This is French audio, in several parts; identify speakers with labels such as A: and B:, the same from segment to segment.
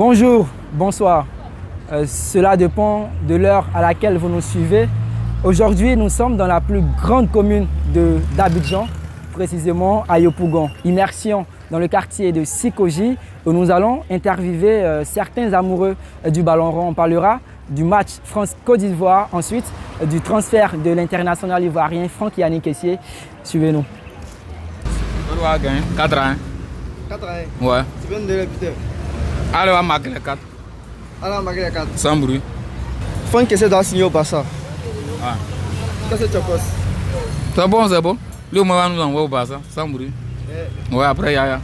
A: Bonjour, bonsoir. Cela dépend de l'heure à laquelle vous nous suivez. Aujourd'hui, nous sommes dans la plus grande commune d'Abidjan, précisément à Yopougon. Immersion dans le quartier de Sikoji, où nous allons interviewer certains amoureux du ballon rond. On parlera du match France-Côte d'Ivoire, ensuite du transfert de l'international ivoirien Franck Yannick Kessié. Suivez-nous.
B: On doit gagner 4 ans.
C: 4 ans?
B: Ouais.
C: Tu viens de répéter?
B: Allez, on va marquer les 4.
C: Allez, on va marquer les 4.
B: Sans bruit.
C: Franck Kessié doit signer au Barça.
B: Ah.
C: Qu'est-ce que tu penses?
B: C'est bon, c'est bon. Lui, on va nous envoyer au Barça, sans bruit. Ouais, après, Yaya.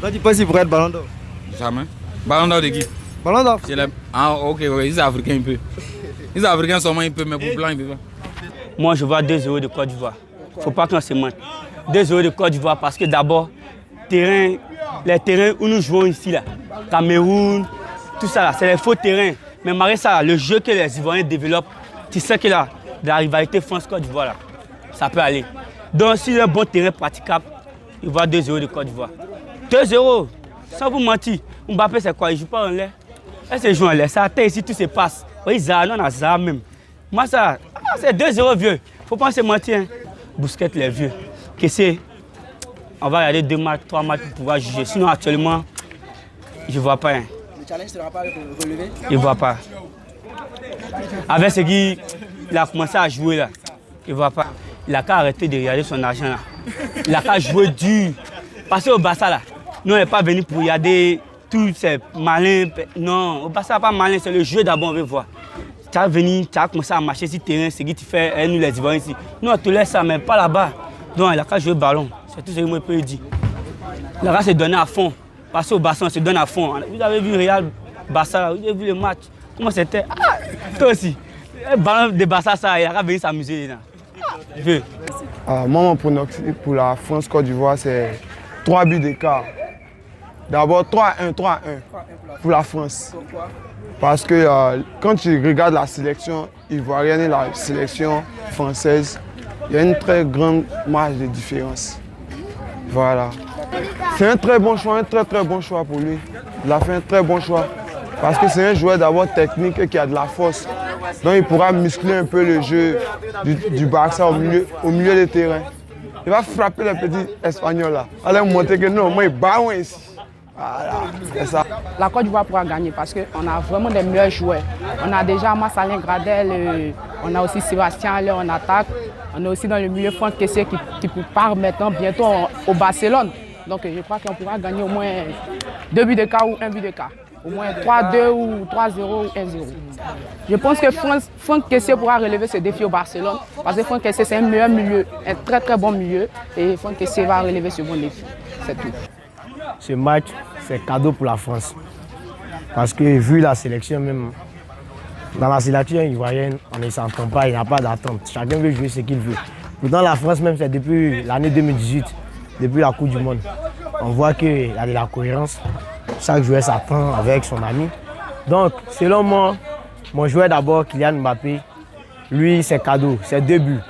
C: Toi, tu penses qu'il pourrait être Ballon d'Or?
B: Jamais. Ballon d'Or de qui?
C: Ballon d'Or?
B: Ah, ok, ouais, ils sont africains un peu. Les Africains seulement un peu, mais pour blanc, ils peuvent pas.
D: Moi, je vois 2-0 de Côte d'Ivoire. Il ne faut pas qu'on se mente. 2-0 de Côte d'Ivoire parce que d'abord, les terrains où nous jouons ici, là, Cameroun, tout ça, c'est les faux terrains. Mais malgré ça, le jeu que les Ivoiriens développent, tu sais que là, la rivalité France-Côte d'Ivoire, là, ça peut aller. Donc, si un bon terrain praticable, il va 2-0 de Côte d'Ivoire. 2-0, sans vous mentir. Mbappé, c'est quoi? Il ne joue pas en l'air. Est-ce qu'il joue en l'air? Ça attend ici, tout se passe. Oui, Zah, non, on a Zah même. Moi, ça, c'est 2-0 vieux. Il ne faut pas se mentir. Hein. Bousquet, les vieux. Kessié, on va regarder 2 matchs, 3 matchs pour pouvoir juger. Sinon, actuellement, je ne vois pas. Hein.
A: Le challenge ne sera pas relevé?
D: Il ne voit pas. Avec ce qu'il a commencé à jouer là, il ne voit pas. Il a qu'à arrêter de regarder son argent là. Il a qu'à jouer dur. Parce qu'au Barça là, nous on n'est pas venu pour regarder tous ces malins. Non, au Barça pas malin, c'est le jeu d'abord on veut voir. Tu as venu, tu as commencé à marcher sur le terrain, ce que tu fais, nous les Ivoiriens ici. Nous on te laisse ça, mais pas là-bas. Donc il a qu'à jouer le ballon. C'est tout ce que moi je peux dire. Il a qu'à se donner à fond. Parce qu'au Barça on se donne à fond. Vous avez vu Real Barça, vous avez vu le match. Comment c'était? Ah, toi aussi. Le ballon de Barça, ça, il a qu'à venir s'amuser là.
C: Moi, mon pronostic pour la France-Côte d'Ivoire, c'est 3 buts d'écart. D'abord 3-1 pour la France.
A: Pourquoi?
C: Parce que quand tu regardes la sélection ivoirienne et la sélection française, il y a une très grande marge de différence. Voilà. C'est un très bon choix, un très bon choix pour lui. Il a fait un très bon choix. Parce que c'est un joueur d'abord technique et qui a de la force. Donc il pourra muscler un peu le jeu du Barça au milieu des terrains. Il va frapper les petits Espagnols là. Allez montrer que non, moi il bat ici. Voilà, c'est ça.
E: La Côte d'Ivoire pourra gagner parce qu'on a vraiment des meilleurs joueurs. On a déjà Massalin Gradel, on a aussi Sébastien Haller en attaque. On a aussi dans le milieu Franck Kessié qui part maintenant bientôt au Barcelone. Donc je crois qu'on pourra gagner au moins 2 buts d'écart ou 1 but d'écart. Au moins 3-2 ou 3-0 ou 1-0. Je pense que Franck Kessié pourra relever ce défi au Barcelone parce que Franck Kessié c'est un meilleur milieu, un très bon milieu et Franck Kessié va relever ce bon défi. C'est tout.
F: Ce match, c'est cadeau pour la France. Parce que vu la sélection même, dans la sélection ivoirienne, on ne s'entend pas, il n'y a pas d'attente. Chacun veut jouer ce qu'il veut. Pourtant la France même, c'est depuis l'année 2018, depuis la Coupe du Monde. On voit qu'il y a de la cohérence. Chaque joueur s'attend avec son ami. Donc, selon moi, mon joueur d'abord, Kylian Mbappé, lui, c'est cadeau, c'est 2 buts.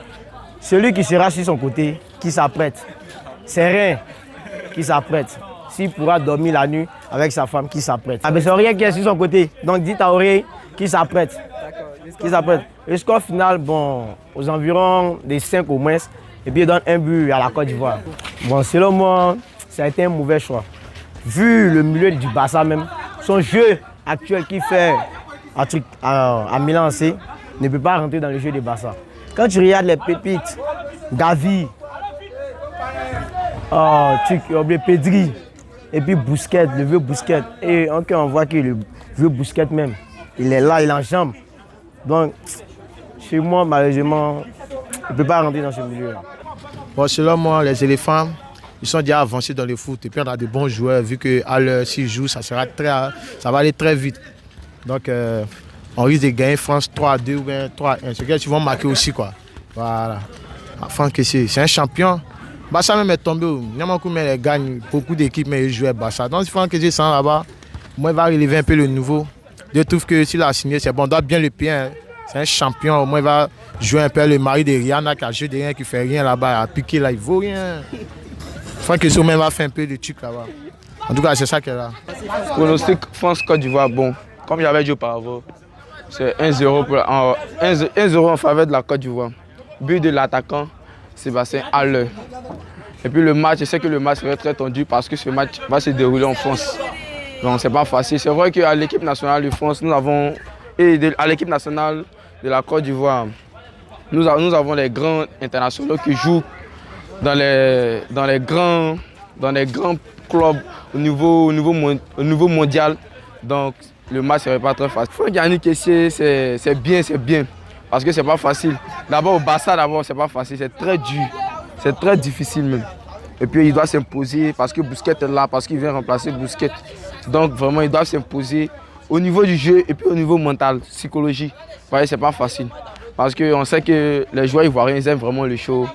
F: Celui qui sera sur son côté, qui s'apprête, c'est rien qui s'apprête. S'il pourra dormir la nuit avec sa femme, qui s'apprête. Ah, c'est rien qui est sur son côté. Donc, dites à Auré qui s'apprête. Qui s'apprête. Le score final, bon, aux environs des 5 au moins, et puis il donne 1 but à la Côte d'Ivoire. Bon, selon moi, ça a été un mauvais choix. Vu le milieu du Barça même, son jeu actuel qu'il fait à Milan AC ne peut pas rentrer dans le jeu du Barça. Quand tu regardes les pépites, Gavi, Pedri, et puis Bousquet, le vieux Bousquet, et on voit que le vieux Bousquet même, il est là, il est en jambe. Donc, chez moi, malheureusement, il ne peut pas rentrer dans ce milieu.
G: Bon, selon moi, les éléphants, ils sont déjà avancés dans le foot. Et puis on a de bons joueurs, vu qu'à l'heure, s'ils jouent, ça va aller très vite. Donc, on risque de gagner France 3-2 ou bien 3-1. C'est qu'ils vont marquer aussi, quoi. Voilà. Franck Kessié, c'est un champion. Barça même est tombé. Niamakou mais gagne beaucoup d'équipes, mais ils jouent à Barça. Donc, si Franck Kessié s'en là-bas, moi, il va relever un peu le nouveau. Je trouve que s'il a signé, c'est bon. On doit bien le payer. Hein. C'est un champion. Au moins, il va jouer un peu le mari de Rihanna qui a joué de rien, qui fait rien là-bas. Il a piqué là, il vaut rien. Franck Kessié même va faire un peu de trucs là-bas. En tout cas, c'est ça qui est là.
C: Pronostic France-Côte d'Ivoire, bon, comme j'avais dit auparavant, c'est 1-0 en faveur de la Côte d'Ivoire. But de l'attaquant Sébastien Haller. Et puis le match, je sais que le match serait très tendu parce que ce match va se dérouler en France. Donc c'est pas facile. C'est vrai qu'à l'équipe nationale de France, nous avons, et à l'équipe nationale de la Côte d'Ivoire, nous avons les grands internationaux qui jouent dans les grands clubs au niveau mondial. Donc le match ne serait pas très facile. Franck Yannick Kessié, c'est bien. Parce que c'est pas facile. D'abord au Barça, c'est pas facile, c'est très dur. C'est très difficile même. Et puis il doit s'imposer parce que Busquets est là, parce qu'il vient remplacer Busquets. Donc vraiment il doit s'imposer au niveau du jeu et puis au niveau mental, psychologie. Vous voyez, c'est pas facile. Parce qu'on sait que les joueurs ivoiriens, ils aiment vraiment le show.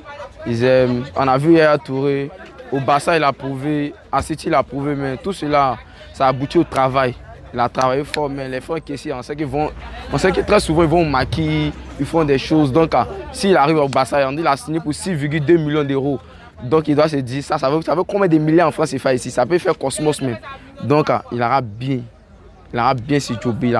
C: Ils aiment. On a vu Yaya Touré, au Barça il a prouvé, à City il a prouvé, mais tout cela, ça aboutit au travail. Il a travaillé fort, mais les Franck Kessié, on sait que très souvent ils vont au maquis, ils font des choses. Donc s'il arrive au Barça, il a signé pour 6,2 millions d'euros. Donc il doit se dire, ça veut combien de milliards en France il fait ici, ça peut faire Cosmos même. Donc il aura bien se jobber,